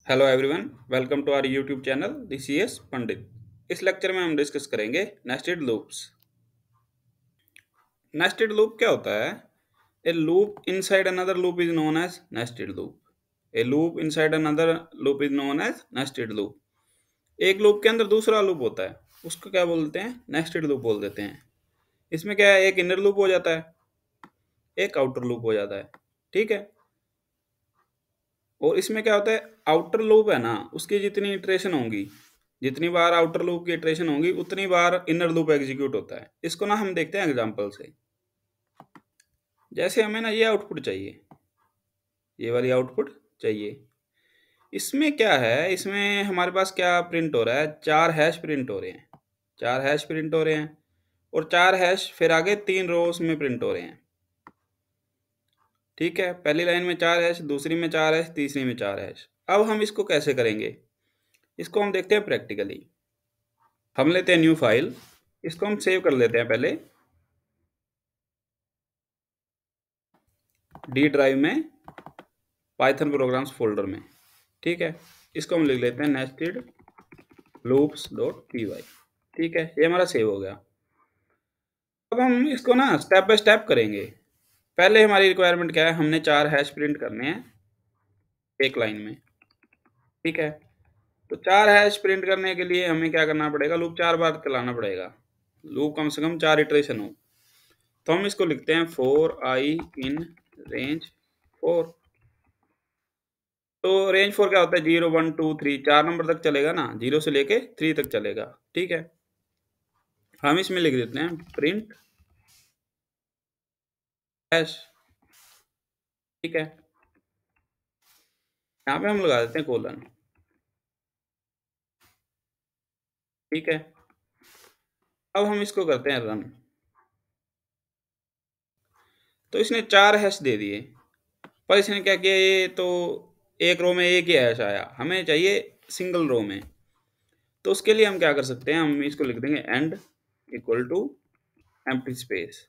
Hello everyone, welcome to our YouTube channel this is Pandit. इस lecture में हम discuss करेंगे नेस्टेड लूप्स। नेस्टेड लूप क्या होता है? A loop inside another loop is known as nested loop. A loop inside another loop is known as nested loop. एक loop के अंदर दूसरा लूप होता है, उसको क्या बोलते हैं? नेस्टेड लूप बोल देते हैं। इसमें क्या है, एक इनर लूप हो जाता है, एक आउटर लूप हो जाता है। ठीक है। और इसमें क्या होता है, आउटर लूप है ना, उसकी जितनी इटरेशन होंगी, जितनी बार आउटर लूप की इटरेशन होंगी उतनी बार इनर लूप एग्जीक्यूट होता है। इसको ना हम देखते हैं एग्जांपल से। जैसे हमें ना ये आउटपुट चाहिए, ये वाली आउटपुट चाहिए। इसमें क्या है, इसमें हमारे पास क्या प्रिंट हो रहा है? चार हैश प्रिंट हो रहे हैं, चार हैश प्रिंट हो रहे हैं। और चार हैश फिर आगे तीन रोज में प्रिंट हो रहे हैं। ठीक है, पहली लाइन में चार हैश, दूसरी में चार हैश, तीसरी में चार हैश। अब हम इसको कैसे करेंगे, इसको हम देखते हैं प्रैक्टिकली। हम लेते हैं न्यू फाइल, इसको हम सेव कर लेते हैं पहले डी ड्राइव में, पाइथन प्रोग्राम्स फोल्डर में। ठीक है, इसको हम लिख लेते हैं nested loops dot P Y. ठीक है, ये हमारा सेव हो गया। अब हम इसको ना स्टेप बाय स्टेप करेंगे। पहले हमारी रिक्वायरमेंट क्या है, हमने चार हैश प्रिंट करने हैं एक लाइन में। ठीक है, तो चार हैश प्रिंट करने के लिए हमें क्या करना पड़ेगा, लूप चार बार चलाना पड़ेगा। लूप कम से कम चार इटरेशन हो। तो हम इसको लिखते हैं for I in range four. तो रेंज फोर क्या होता है, 0 1 2 3, चार नंबर तक चलेगा ना, 0 से लेके 3 तक चलेगा। ठीक है, हम इसमें लिख देते हैं प्रिंट हैश। ठीक है, यहाँ पे हम लगा देते हैं कोलन। ठीक है, अब हम इसको करते हैं रन। तो इसने चार हैश दे दिए, पर इसने क्या किया, ये तो एक रो में एक ही हैश आया, हमें चाहिए सिंगल रो में। तो उसके लिए हम क्या कर सकते हैं, हम इसको लिख देंगे end equal to empty space.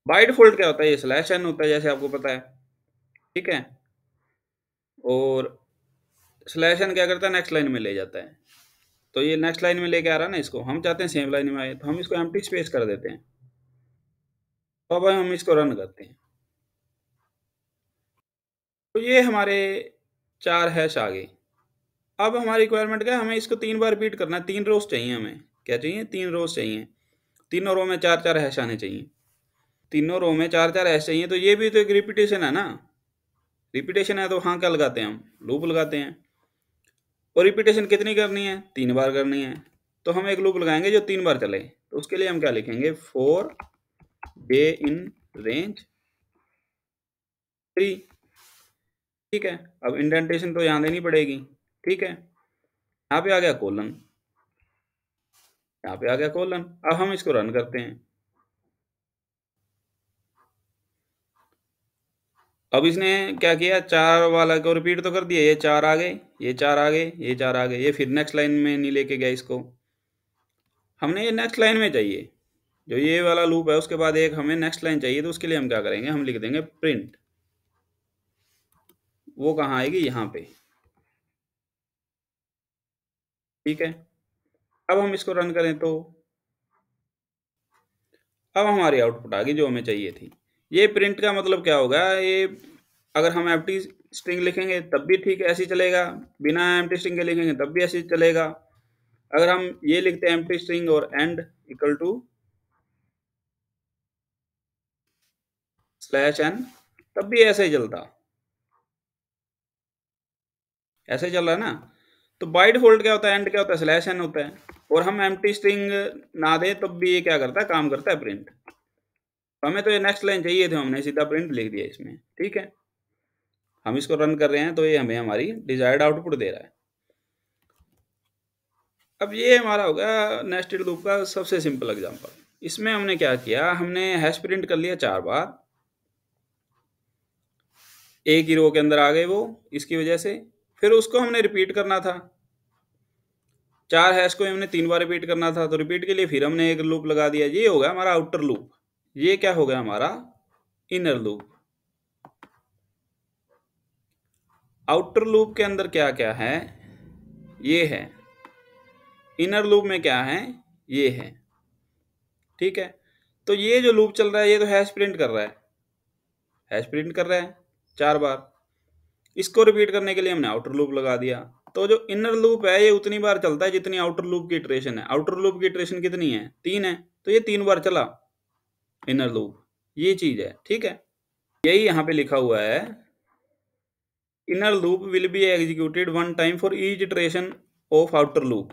By default क्या होता है, ये स्लैश एन होता है जैसे आपको पता है। ठीक है, और स्लैश एन क्या करता है, नेक्स्ट लाइन में ले जाता है। तो ये नेक्स्ट लाइन में लेके आ रहा है ना, इसको हम चाहते हैं सेम लाइन में आए, तो हम इसको एम्प्टी स्पेस कर देते हैं। तो अब हम इसको रन करते हैं, तो ये हमारे चार हैश आ गए। अब हमारी रिक्वायरमेंट क्या है, हमें इसको तीन बार रिपीट करना है। तीन रोज चाहिए हमें, क्या चाहिए, तीन रोज चाहिए। तीनों रो में चार चार हैश आने चाहिए, तीनों रो में चार चार हैश चाहिए। तो ये भी तो एक रिपीटेशन है ना, रिपीटेशन है। तो हाँ, क्या लगाते हैं हम, लूप लगाते हैं। और रिपीटेशन कितनी करनी है, तीन बार करनी है। तो हम एक लूप लगाएंगे जो तीन बार चले। तो उसके लिए हम क्या लिखेंगे, four day in range three. ठीक है, अब इंडेंटेशन तो यहाँ देनी पड़ेगी। ठीक है, यहाँ पे आ गया कोलन, यहाँ पे आ गया कोलन। अब हम इसको रन करते हैं। अब इसने क्या किया, चार वाला को रिपीट तो कर दिया, ये चार आ गए, ये चार आ गए, ये चार आ गए। ये फिर नेक्स्ट लाइन में नहीं लेके गया इसको, हमने ये नेक्स्ट लाइन में चाहिए। जो ये वाला लूप है उसके बाद एक हमें नेक्स्ट लाइन चाहिए। तो उसके लिए हम क्या करेंगे, हम लिख देंगे प्रिंट। वो कहाँ आएगी, यहाँ पे। ठीक है, अब हम इसको रन करें तो अब हमारी आउटपुट आ गई जो हमें चाहिए थी। ये प्रिंट का मतलब क्या होगा, ये अगर हम एम्प्टी स्ट्रिंग लिखेंगे तब भी ठीक ऐसे ही चलेगा, बिना एम्प्टी स्ट्रिंग के लिखेंगे तब भी ऐसे ही चलेगा। अगर हम ये लिखते हैं एम्प्टी स्ट्रिंग और end equal to slash N, तब भी ऐसे ही चलता, ऐसे ही चल रहा है ना। तो बाय डिफॉल्ट क्या होता है, एंड क्या होता है, स्लैश एन होता है। और हम एम्प्टी स्ट्रिंग ना दें तब भी ये क्या करता है, काम करता है प्रिंट। हमें तो ये नेक्स्ट लाइन चाहिए थे, हमने सीधा प्रिंट लिख दिया इसमें। ठीक है, हम इसको रन कर रहे हैं तो ये हमें हमारी डिजायर्ड आउटपुट दे रहा है। अब ये हमारा हो गया नेस्टेड लूप का सबसे सिंपल एग्जांपल। इसमें हमने क्या किया, हमने हैश प्रिंट कर लिया चार बार, एक ही रो के अंदर आ गए वो, इसकी वजह से। फिर उसको हमने रिपीट करना था, चार हैश को हमने तीन बार रिपीट करना था। तो रिपीट के लिए फिर हमने एक लूप लगा दिया। ये हो गया हमारा आउटर लूप, ये क्या हो गया हमारा इनर लूप। आउटर लूप के अंदर क्या क्या है, ये है। इनर लूप में क्या है, ये है। ठीक है, तो ये जो लूप चल रहा है ये तो हैश प्रिंट कर रहा है, हैश प्रिंट कर रहा है 4 बार। इसको रिपीट करने के लिए हमने आउटर लूप लगा दिया। तो जो इनर लूप है ये उतनी बार चलता है जितनी आउटर लूप की इटरेशन है। आउटर लूप की इटरेशन कितनी है, 3 है, तो ये 3 बार चला इनर लूप, ये चीज है। ठीक है, यही यहाँ पे लिखा हुआ है, inner loop will be executed 1 time for each iteration of outer loop.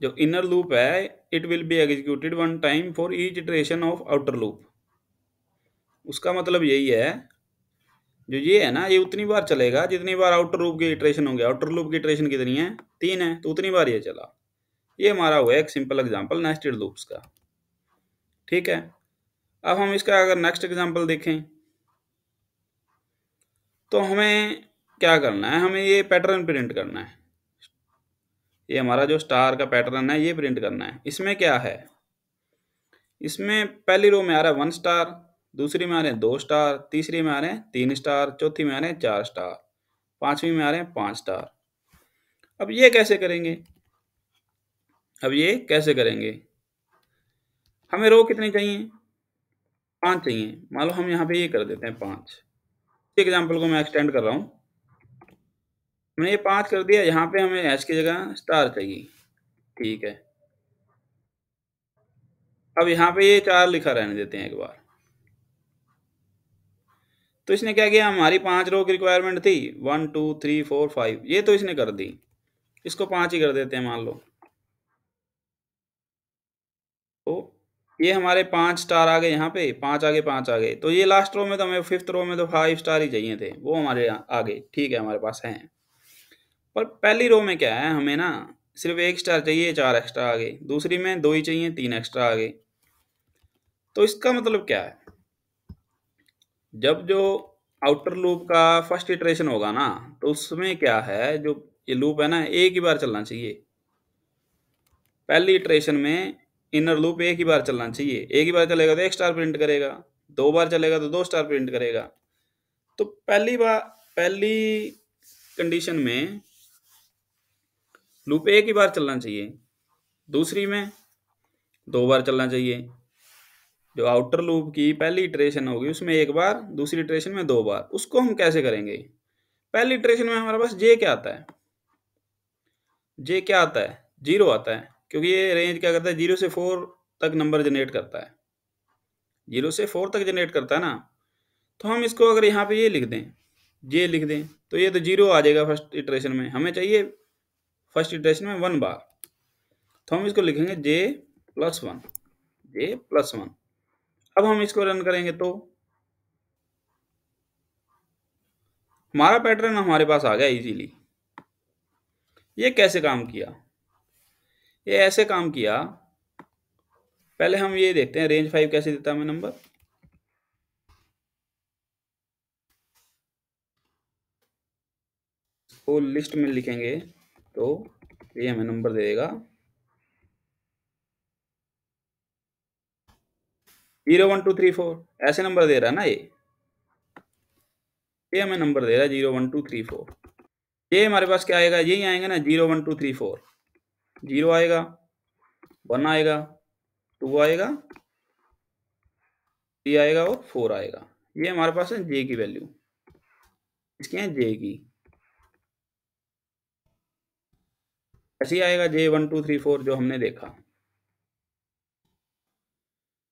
जो इनर लूप है it will be executed 1 time for each iteration of outer loop. उसका मतलब यही है, जो ये है ना ये उतनी बार चलेगा जितनी बार आउटर लूप की इटरेशन होंगे। आउटर लूप की इटरेशन कितनी है, 3 है, तो उतनी बार ये चला। ये हमारा हुआ एक सिंपल एग्जांपल नेस्टेड लूप्स का। ठीक है, अब हम इसका अगर नेक्स्ट एग्जांपल देखें तो हमें क्या करना है, हमें ये पैटर्न प्रिंट करना है। ये हमारा जो स्टार का पैटर्न है ये प्रिंट करना है। इसमें क्या है, इसमें पहली रो में आ रहा है 1 स्टार, दूसरी में आ रहे हैं 2 स्टार, तीसरी में आ रहे हैं 3 स्टार, चौथी में आ रहे हैं 4 स्टार, पांचवी में आ रहे हैं 5 स्टार। अब ये कैसे करेंगे, अब ये कैसे करेंगे, हमें रो कितनी चाहिए, 5 चाहिए। मान लो हम यहाँ पे ये कर देते हैं 5। एग्जाम्पल को मैं एक्सटेंड कर रहा हूँ, मैंने ये 5 कर दिया। यहाँ पे हमें हैश की जगह स्टार चाहिए। ठीक है, अब यहाँ पे ये 4 लिखा रहने देते हैं एक बार। तो इसने क्या किया, हमारी 5 रो की रिक्वायरमेंट थी 1 2 3 4 5, ये तो इसने कर दी। इसको 5 ही कर देते हैं मान लो। तो ये हमारे 5 स्टार आ गए, यहाँ पे 5 आ गए, 5 आ गए। तो ये लास्ट रो में तो हमें 5th रो में तो 5 स्टार ही चाहिए थे, वो हमारे आ गए। ठीक है, हमारे पास हैं। पर पहली रो में क्या है, हमें ना सिर्फ 1 स्टार चाहिए, 4 एक्स्ट्रा आ गए। दूसरी में 2 ही चाहिए, 3 एक्स्ट्रा आ गए। तो इसका मतलब क्या है, जब जो आउटर लूप का फर्स्ट इटरेशन होगा ना तो उसमें क्या है, जो ये लूप है ना एक ही बार चलना चाहिए। पहली इटरेशन में इनर लूप एक ही बार चलना चाहिए। एक ही बार चलेगा तो 1 स्टार प्रिंट करेगा, 2 बार चलेगा तो 2 स्टार प्रिंट करेगा। तो पहली कंडीशन में लूप एक ही बार चलना चाहिए, दूसरी में 2 बार चलना चाहिए। जो आउटर लूप की पहली इटरेशन होगी उसमें 1 बार, दूसरी इटरेशन में 2 बार। उसको हम कैसे करेंगे, पहली इटरेशन में हमारे पास जे क्या आता है, जे क्या आता है, 0 आता है। क्योंकि ये रेंज क्या करता है, 0 से 4 तक नंबर जनरेट करता है, 0 से 4 तक जनरेट करता है ना। तो हम इसको अगर यहाँ पे ये लिख दें, जे लिख दें, तो ये तो 0 आ जाएगा फर्स्ट इटरेशन में। हमें चाहिए फर्स्ट इटरेशन में 1 बार, तो हम इसको लिखेंगे j+1, j+1। अब हम इसको रन करेंगे तो हमारा पैटर्न हमारे पास आ गया इजीली। ये कैसे काम किया, ये ऐसे काम किया। पहले हम ये देखते हैं रेंज 5 कैसे देता हमें नंबर। को लिस्ट में लिखेंगे तो ये हमें नंबर देगा 0 1 2 3 4, ऐसे नंबर दे रहा है ना। ये हमें नंबर दे रहा है 0 1 2 3 4। ये हमारे पास क्या आएगा, यही आएगा ना 0 1 2 3 4। 0 आएगा, 1 आएगा, 2 आएगा, 3 आएगा और 4 आएगा। ये हमारे पास है जे की वैल्यू, इसकी है जे की। ऐसे ही आएगा जे 1 2 3 4 जो हमने देखा।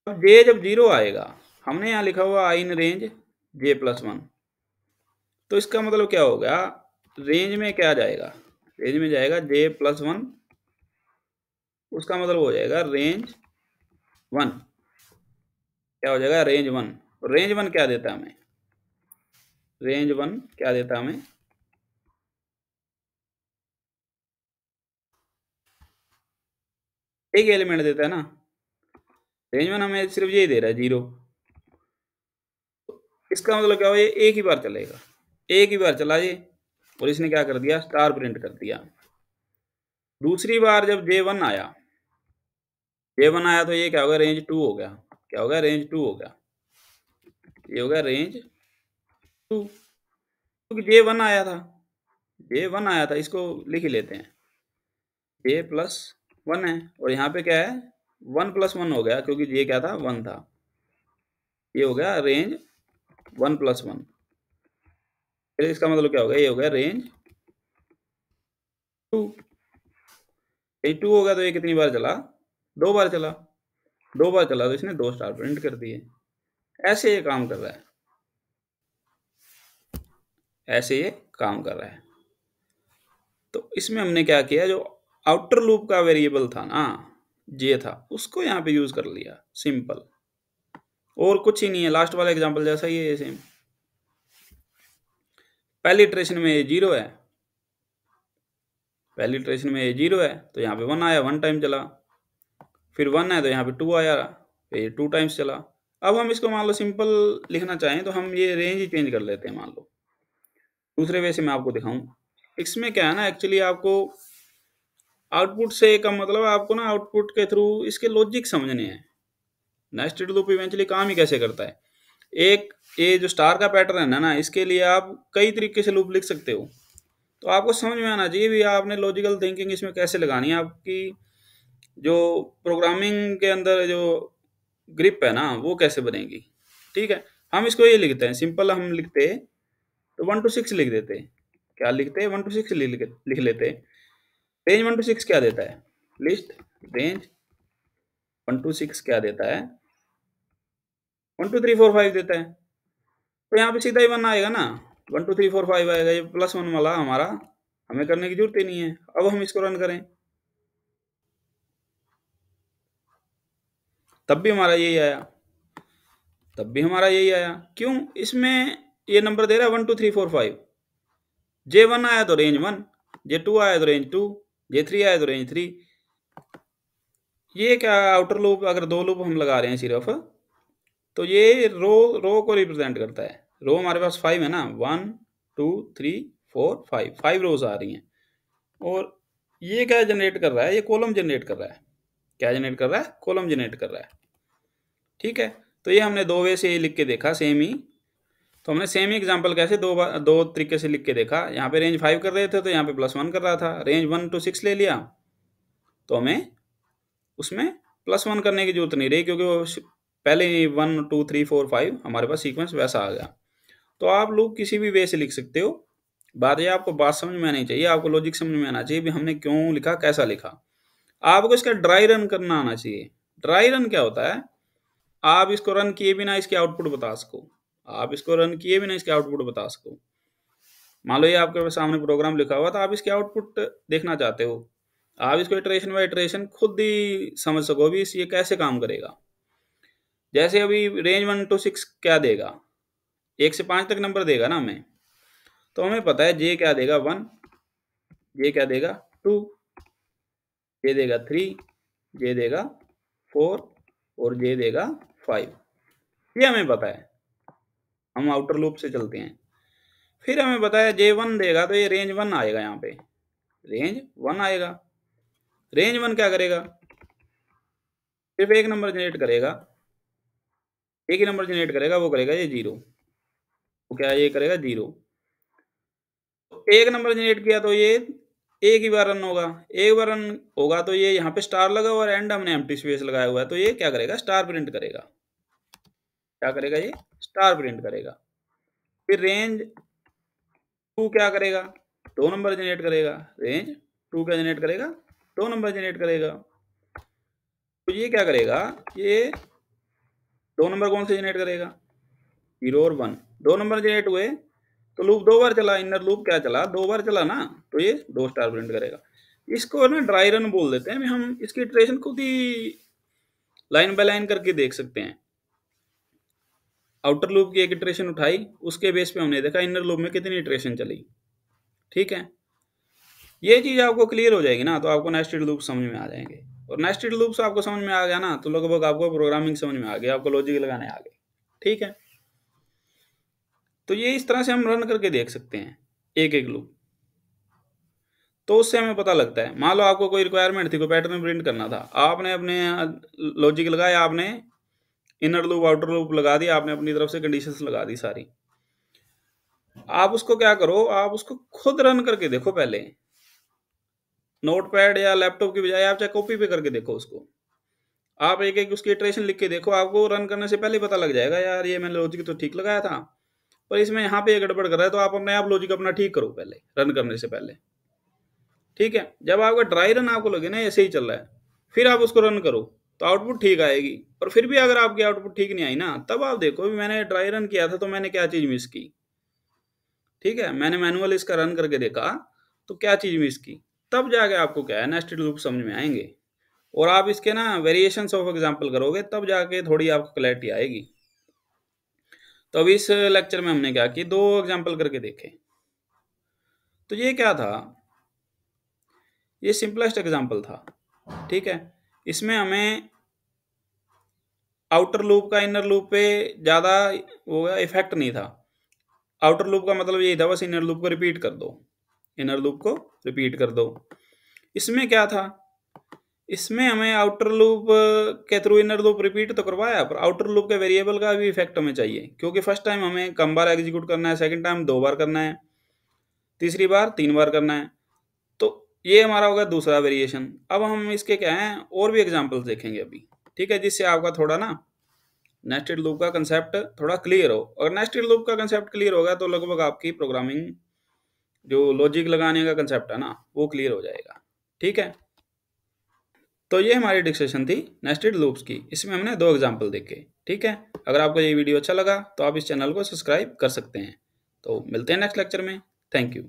अब जे जब 0 आएगा, हमने यहाँ लिखा हुआ आई इन रेंज j+1, तो इसका मतलब क्या होगा, रेंज में क्या जाएगा, रेंज में जाएगा j+1। उसका मतलब हो जाएगा रेंज 1। क्या हो जाएगा, रेंज 1। रेंज 1 क्या देता है हमें, रेंज 1 क्या देता है हमें, एक एलिमेंट देता है ना। रेंज 1 हमें सिर्फ ये दे रहा है 0। इसका मतलब क्या हो, ये एक ही बार चलेगा, एक ही बार चला ये। और इसने क्या कर दिया, स्टार प्रिंट कर दिया। दूसरी बार जब J1 आया, J1 आया तो ये क्या होगा, रेंज 2 हो गया। क्या होगा, रेंज 2 हो गया। ये होगा रेंज 2। क्योंकि J1 आया था, J1 आया था, इसको लिख ही लेते हैं, J+1 है, और यहाँ पे क्या है 1+1 हो गया, क्योंकि J क्या था 1 था, ये हो गया रेंज 1+1। फिर इसका मतलब क्या हो गया, ये हो गया रेंज 2। ये 2 हो गया तो ये कितनी बार चला, 2 बार चला, 2 बार चला तो इसने 2 स्टार प्रिंट कर दिए। ऐसे ये काम कर रहा है, ऐसे ये काम कर रहा है। तो इसमें हमने क्या किया, जो आउटर लूप का वेरिएबल था ना, जे था, उसको यहाँ पे यूज कर लिया, सिंपल, और कुछ ही नहीं है। लास्ट वाला एग्जांपल जैसा ही है सेम। पहली इटरेशन में ये 0 है, पहली इटरेशन में ये 0 है, तो यहाँ पे 1 आया, 1 टाइम चला। फिर 1 है तो यहाँ पे 2 आया, फिर ये 2 टाइम्स चला। अब हम इसको मान लो सिंपल लिखना चाहें तो हम ये रेंज ही चेंज कर लेते हैं, मान लो दूसरे वे से मैं आपको दिखाऊं। इसमें क्या है ना, एक्चुअली आपको आउटपुट से का मतलब आपको ना आउटपुट के थ्रू इसके लॉजिक समझने हैं। नेस्टेड लूप इवेंचुअली काम ही कैसे करता है, एक ये जो स्टार का पैटर्न है ना, इसके लिए आप कई तरीके से लूप लिख सकते हो। तो आपको समझ में आना चाहिए भी आपने लॉजिकल थिंकिंग इसमें कैसे लगानी है, आपकी जो प्रोग्रामिंग के अंदर जो ग्रिप है ना वो कैसे बनेगी। ठीक है, हम इसको ये लिखते हैं सिंपल, हम लिखते तो 1 to 6 लिख देते। क्या लिखते हैं, 1 to 6 लिख लेते। रेंज 1 to 6 क्या देता है, लिस्ट रेंज 1 to 6 क्या देता है, 1 2 3 4 5 देता है। तो यहाँ पे सीधा ही 1 आएगा ना, 1 2 3 4 5 आएगा, ये +1 वाला हमारा हमें करने की जरूरत ही नहीं है। अब हम इसको रन करें तब भी हमारा यही आया, तब भी हमारा यही आया। क्यों, इसमें ये नंबर दे रहा है 1 2 3 4 5। J1 आया तो रेंज 1, J2 आया तो रेंज 2, J3 आया तो रेंज 3। ये क्या आउटर लूप, अगर 2 लूप हम लगा रहे हैं सिर्फ, तो ये रो को रिप्रेजेंट करता है। रो हमारे पास 5 है ना, 1 2 3 4 5 रोज आ रही हैं। और ये क्या जनरेट कर रहा है, ये कॉलम जनरेट कर रहा है। क्या जनरेट कर रहा है, कॉलम जनरेट कर रहा है। ठीक है, तो ये हमने 2 वे से लिख के देखा सेम ही। तो हमने सेम ही एग्जांपल कैसे दो तरीके से लिख के देखा। यहाँ पे रेंज 5 कर रहे थे तो यहाँ पे +1 कर रहा था, रेंज 1 to 6 ले लिया तो हमें उसमें +1 करने की जरूरत नहीं रही, क्योंकि वो पहले ही 1 2 3 4 5 हमारे पास सीक्वेंस वैसा आ गया। तो आप लोग किसी भी वे से लिख सकते हो, बात ये आपको बात समझ में आनी चाहिए, आपको लॉजिक समझ में आना चाहिए भी हमने क्यों लिखा, कैसा लिखा। आपको इसका ड्राई रन करना आना चाहिए। ड्राई रन क्या होता है, आप इसको रन किए बिना इसके आउटपुट बता सको, आप इसको रन किए बिना इसके आउटपुट बता सको। मान लो ये आपके सामने प्रोग्राम लिखा हुआ तो आप इसके आउटपुट देखना चाहते हो, आप इसको इटरेशन बाय इटरेशन खुद ही समझ सको भी ये कैसे काम करेगा। जैसे अभी रेंज 1 to 6 क्या देगा, 1 से 5 तक नंबर देगा ना हमें, तो हमें पता है जे क्या देगा 1, जे क्या देगा 2, जे देगा 3, जे देगा 4 और जे देगा 5। ये हमें पता है, हम आउटर लूप से चलते हैं। फिर हमें पता है J1 देगा तो ये रेंज 1 आएगा, यहाँ पे रेंज 1 आएगा। रेंज 1 क्या करेगा, सिर्फ एक नंबर जनरेट करेगा, एक ही नंबर जनरेट करेगा, वो करेगा ये 0। वो क्या ये करेगा 0। तो एक नंबर जनरेट किया तो ये एक ही बार रन होगा, एक बार रन होगा तो ये यहाँ पे स्टार लगा हुआ है, एंड हमने एम्प्टी स्पेस लगाया हुआ है, तो ये क्या करेगा, स्टार प्रिंट करेगा। क्या करेगा, ये स्टार प्रिंट करेगा। फिर रेंज 2 क्या करेगा, 2 नंबर जनरेट करेगा। रेंज 2 क्या जनरेट करेगा, 2 नंबर जनरेट करेगा। तो ये क्या करेगा, ये 2 नंबर कौन से जनरेट करेगा, 0 और 1। 2 नंबर जनरेट हुए तो लूप 2 बार चला, इनर लूप क्या चला, 2 बार चला ना, तो ये 2 स्टार प्रिंट करेगा। इसको ना ड्राई रन बोल देते हैं, हम इसकी इटरेशन खुद ही लाइन बाय लाइन करके देख सकते हैं। आउटर लूप की एक इटरेशन उठाई, उसके बेस पे हमने देखा इनर लूप में कितनी इटरेशन चली। ठीक है, ये चीज आपको क्लियर हो जाएगी ना, तो आपको नेस्टेड लूप समझ में आ जाएंगे। और नेस्टेड लूप आपको समझ में आ गया ना, तो लगभग आपको प्रोग्रामिंग समझ में आ गया, आपको लॉजिक लगाने आ गए। ठीक है, तो ये इस तरह से हम रन करके देख सकते हैं एक एक लूप। तो उससे हमें पता लगता है, मान लो आपको कोई रिक्वायरमेंट थी, कोई पैटर्न प्रिंट करना था, आपने अपने लॉजिक लगाया, आपने इनर लूप आउटर लूप लगा दिया, आपने अपनी तरफ से कंडीशंस लगा दी सारी। आप उसको क्या करो, आप उसको खुद रन करके देखो पहले, नोटपैड या लैपटॉप की बजाय आप चाहे कॉपी पे करके देखो उसको। आप एक एक उसकी इटरेशन लिख के देखो, आपको रन करने से पहले ही पता लग जाएगा यार ये मैंने लॉजिक तो ठीक लगाया था, पर इसमें यहाँ पे ये गड़बड़ कर रहा है, तो आप अपने आप लॉजिक अपना ठीक करो पहले रन करने से पहले। ठीक है, जब आपका ड्राई रन आपको लगे ना ऐसे ही चल रहा है, फिर आप उसको रन करो तो आउटपुट ठीक आएगी। और फिर भी अगर आपकी आउटपुट ठीक नहीं आई ना, तब आप देखो भी मैंने ड्राई रन किया था तो मैंने क्या चीज़ मिस की। ठीक है, मैंने मैनुअल इसका रन करके देखा तो क्या चीज़ मिस की, तब जाके आपको क्या है नेस्टेड लूप समझ में आएंगे। और आप इसके ना वेरिएशंस ऑफ एग्जांपल करोगे तब जाके थोड़ी आपको क्लैरिटी आएगी। तो अभी इस लेक्चर में हमने क्या किया, 2 एग्जांपल करके देखे। तो ये क्या था, ये सिंपलेस्ट एग्जांपल था। ठीक है, इसमें हमें आउटर लूप का इनर लूप पे ज़्यादा वो इफेक्ट नहीं था। आउटर लूप का मतलब यही था बस इनर लूप को रिपीट कर दो, इनर लूप को रिपीट कर दो। इसमें क्या था, इसमें हमें आउटर लूप के थ्रू इनर लूप रिपीट तो करवाया, पर आउटर लूप के वेरिएबल का भी इफेक्ट हमें चाहिए, क्योंकि फर्स्ट टाइम हमें कम बार एग्जीक्यूट करना है, सेकंड टाइम 2 बार करना है, तीसरी बार 3 बार करना है। तो ये हमारा होगा दूसरा वेरिएशन। अब हम इसके क्या हैं और भी एग्जांपल्स देखेंगे अभी। ठीक है, जिससे आपका थोड़ा ना नेस्टेड लूप का कंसेप्ट थोड़ा क्लियर हो। और नेस्टेड लूप का कंसेप्ट क्लियर होगा तो लगभग आपकी प्रोग्रामिंग जो लॉजिक लगाने का कंसेप्ट है ना वो क्लियर हो जाएगा। ठीक है, तो ये हमारी डिस्कशन थी नेस्टेड लूप्स की, इसमें हमने 2 एग्जांपल देखे। ठीक है, अगर आपको ये वीडियो अच्छा लगा तो आप इस चैनल को सब्सक्राइब कर सकते हैं। तो मिलते हैं नेक्स्ट लेक्चर में। Thank you.